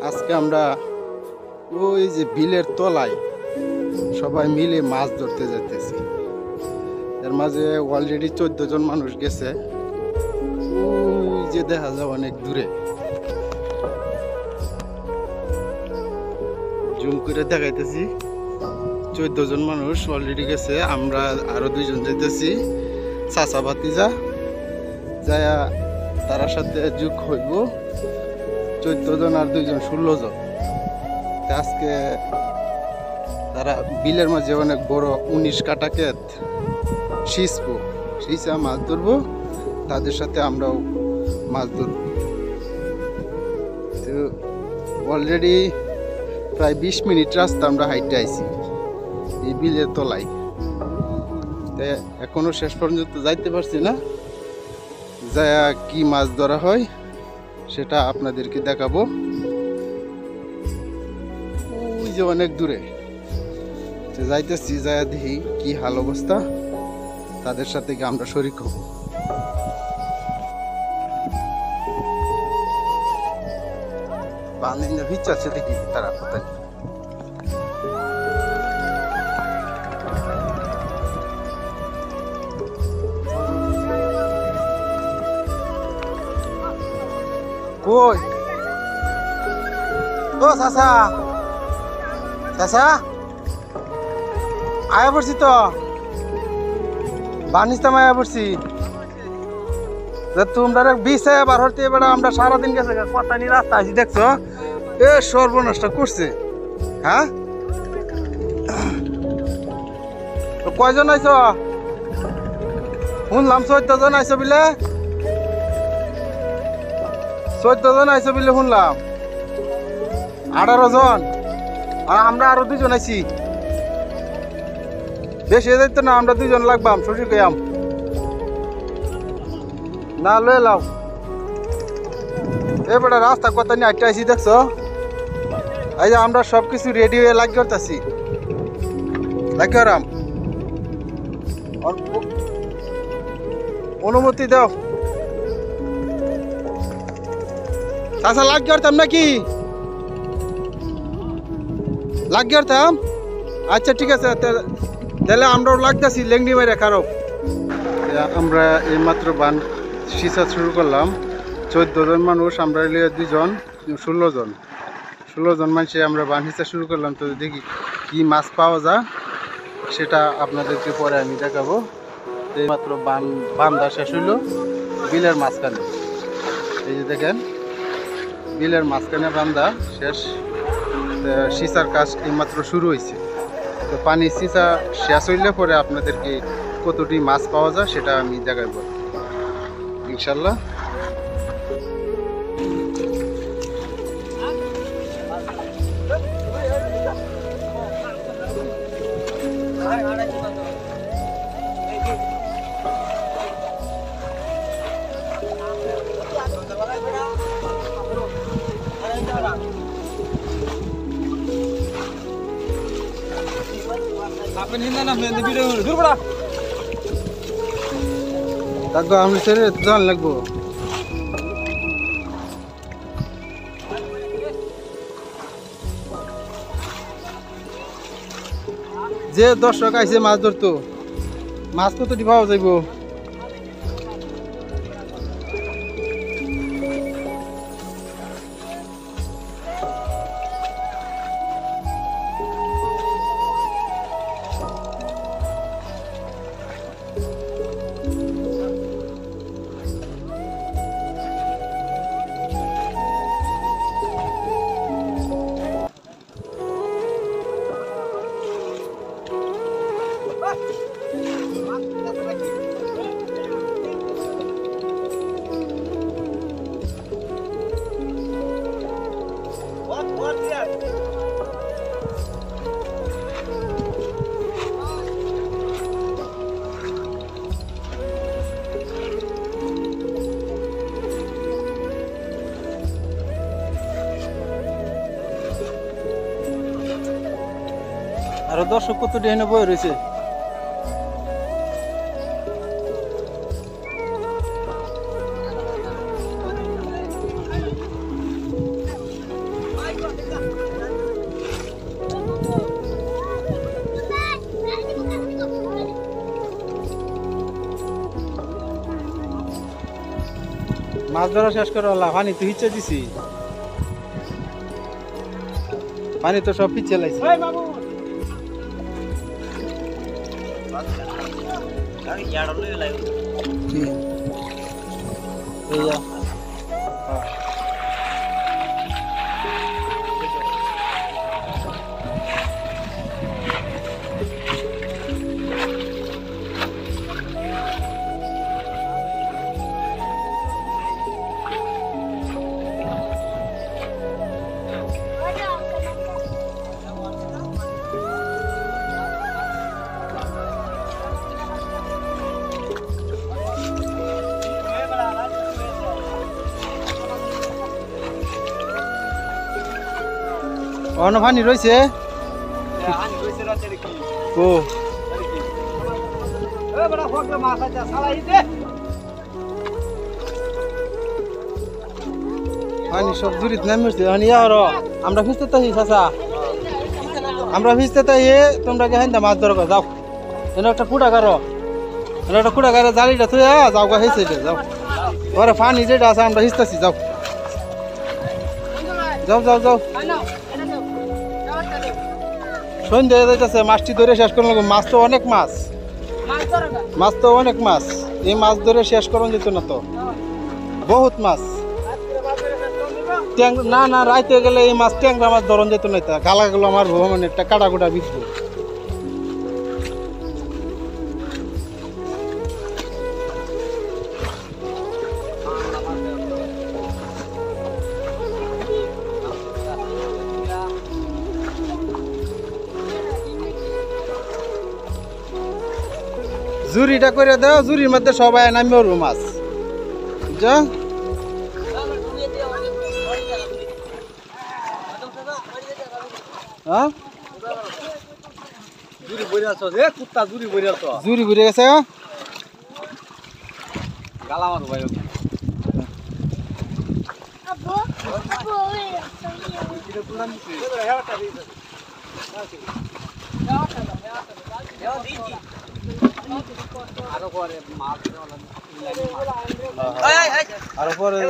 আজকে আমরা ওই যে বিলের তলায় সবাই মিলে মাছ ধরতে যেতেছি। এর মাঝে অলরেডি 14 জন মানুষ গেছে। ওই যে দেখা যায় অনেক দূরে, জুম করে দেখাইতেছি। 14 জন মানুষ অলরেডি গেছে, আমরা আরো 2 জন যাইতেছি। চাচা ভাতিজা যায় তার সাথে যোগ হইব 14 জন আর 2 জন 16 জন। আজকে তারা বিলের মাঝে অনেক বড় 19 কাটা ক্ষেত সিঁচবো, সিঁচা মাছ ধরবো, তাদের সাথে আমরাও মাছ ধরবো। তো অলরেডি প্রায় 20 মিনিট রাস্তা আমরা হাইটে আইছি এই বিলের তলায়। এখনো শেষ পর্যন্ত যাইতে পারছি না। যা কি মাছ ধরা হয় সেটা আপনাদেরকে দেখাবো। ওই যে অনেক দূরে যাইতেছি, যায় দেখি কি হাল অবস্থা, তাদের সাথে আমরা শরীক হব। বান্ধব ভিচ্ছে আছে দেখি তারা কোথায়। কই ও চাচা, চাচা আয়া পড়ছি তো, বানিস্তাম আয়া পড়ছি। তোমরা বিছে বার হতে এবার আমরা সারাদিন গেছে পাতানি রাস্তা আছি, দেখছো এ সর্বনষ্ট করছে। হ্যাঁ কয়জন আইছ? শুনলাম 14 জন আইছ বিলে, 14 জন আইছ বিলে শুনলাম। 18 জন আর আমরা আরো 2 জন আইছি। বেশি যাইতো না, আমরা 2 জন লাগবাম শ্বশুর গেয়াম না লয়ে লাও। এবারে রাস্তা কত নিয়ে আটটা আইছি দেখছো। এই যে আমরা সবকিছু রেডি হয়ে লাগিয়ে করতেছি, লাগিয়ে রাম অনুমতি দাও। চাষা লাগিয়ে করতাম নাকি? লাগিয়ে করতাম, আচ্ছা ঠিক আছে তাহলে আমরাও লাগতেছি লেংডি মেরে খারো। আমরা এইমাত্র বান সিঁচা শুরু করলাম। 14 জন মানুষ, আমরা 2 জন 16 জন 16 জন মানুষে আমরা বান সিঁচা শুরু করলাম। তো দেখি কি মাছ পাওয়া যায় সেটা আপনাদেরকে পরে আমি দেখাবো। এইমাত্র বান্ধা শেষ হইল বিলের মাঝখানে। এই যে দেখেন বিলের মাঝখানে বান্ধা শেষ, সিঁচার কাজ এইমাত্র শুরু হয়েছে। তো পানি সিঁচা শেষ হইলে পরে আপনাদেরকে কতটি মাছ পাওয়া যায় সেটা আমি দেখাবো ইনশাল্লাহ। আমি ছেড়ে জান লাগবো। যে দর্শক আইছে মাছ ধরতো, মাছ কতটি পাওয়া যাইব? আরো দর্শক কত ডিএনএ বই রয়েছে। মাছ ধরা শেষ করে হল্লা পানি তো হিচ্ছে দিছি পানি তো সব পিছিয়ে লাইছে অন্য পানি রয়েছে ও পানি সব জুড়িত নামছে আমরা ভিজতে তাই চাচা আমরা ভিজতে তাই তোমরা কে হাইন্দা মাছ ধরো যাও এনে একটা কুড়া কারো একটা কুড়া কারো জালিটা থুই যাও গা হেসে যাও ওরে পানি যেটা আছে আমরা ভিজতেছি যাও যাও যাও যাও সন্ধ্যা যাইতেছে মাছটি ধরে শেষ করলাম মাছ তো অনেক মাছ এই মাছ ধরে শেষ করানো যেত না তো বহুত মাছ না না রাইতে গেলে এই মাছ ট্যাংরা মাছ ধরন যেত না গালাগুলো আমার মানে একটা কাটা কুটা বিকবো জুরিটা করে দাও জুরির মধ্যে সবাই নামবে মাছ যা জুরি ভরে গেছে আর পরে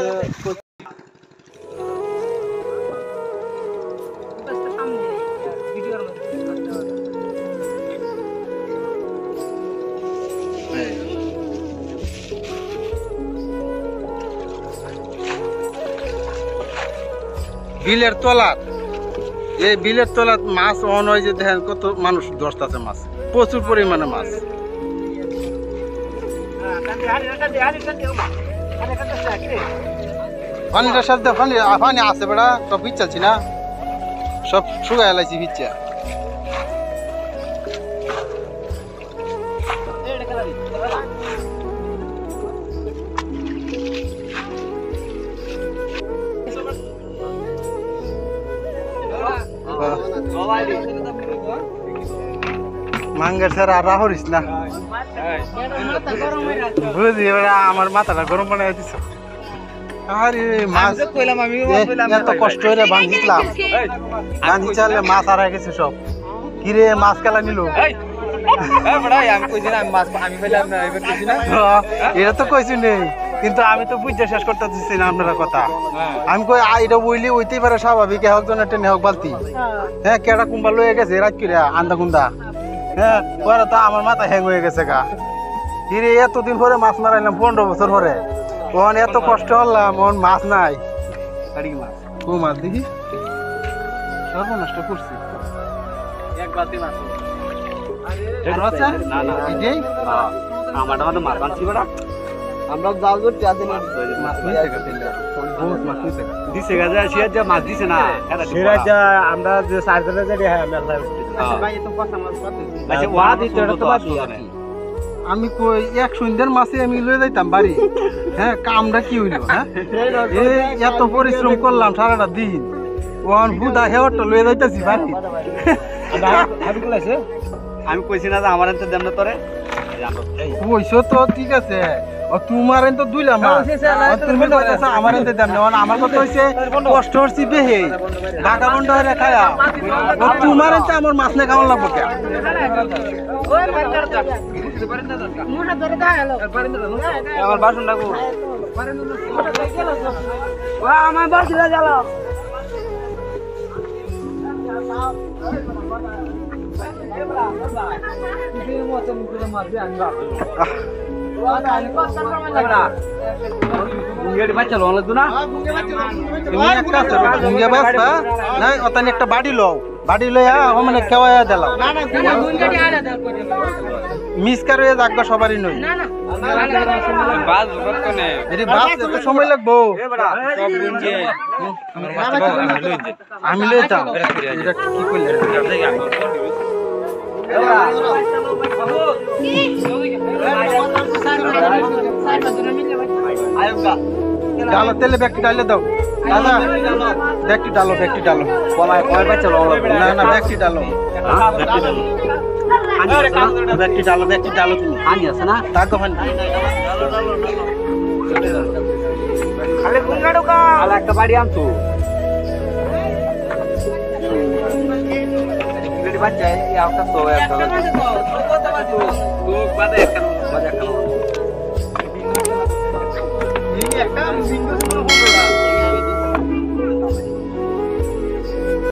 বিলের তলাত এই বিলের তলাত মাছ অন হয় যে দেখেন কত মানুষ ধরতেছে মাছ প্রচুর পরিমাণে মাছ পানিটার সাথে পানি আছে বেড়া সব ভিজছি না সব শুকাই লাইছি ভিজা মাঙ্গের স্যার আর রাহরিস না বুঝি আমার মাথাটা গরম বানাই দিছ আরে মাছ কইলাম আমি এত কষ্ট করে বাঁধিলাম বাঁধি চালে মাছ হারা গেছে সব কিরে মাছ কেলা নিল এটা তো কইছি নেই কিন্তু আমি তো বুঝতে শেষ করতে দিচ্ছি না আপনারা কথা আমি কই এটা বইলি ওইতেই পারে স্বাভাবিক একজন টেনে হোক বালতি হ্যাঁ কেডা কুম্বা লয়ে গেছে রাত করে আন্দা কুন্দা হ্যাঁ পরে তো আমার মাথা হ্যাং হয়ে গেছে গা কিরে এতদিন পরে মাছ মারাইলাম 15 বছর পরে ওখান এত কষ্ট হলাম ওখান মাছ নাই ও মাছ দেখি সর্বনষ্ট করছি এক বালতি মাছ আমরা জাল ধরতে আসি না মাছ দিছে গাজা শিয়ার যা মাছ দিছে না সেরা যা আমরা যে সার্জনে যে আমরা ভাই তো কথা মাছ পাতে আচ্ছা ওয়া দিতে এটা তো বাদ আমি কই এক সন্ধ্যার মাছে আমি লয়ে যাইতাম বাড়ি হ্যাঁ কামটা কি হইলো হ্যাঁ এত পরিশ্রম করলাম সারাটা দিন ওখান বুদা হেওয়ারটা লয়ে যাইতাছি বাড়ি আমি কইছি না যে আমার এতে দেন না তোরে কইছো তো ঠিক আছে তোমার তো দুইলাম তুমি তো আমার দাম না আমার কথা হচ্ছে কষ্ট হচ্ছে বেহে ঢাকা বন্ধ হয়ে খায়া তোমার আমার মাছ না খাওয়া লাগবো কে আমার বাসন লাগবো আমার বাসন জ্বালাও একটা বাড়ি লও বাড়ি লইয়া মানে কেওয়া দিলাম মিস কার যাক সবারই নই সময় লাগবো আমি লইতাম কি করলে ডালো তেলে ব্যাগটি ডালে দাও দাদা ব্যাগটি ডালো না না ব্যাগটি ডালো ব্যাগটি ডালো তুমি আনি আছে না তাকে একটা বাড়ি আনতো বাচ্চা একটা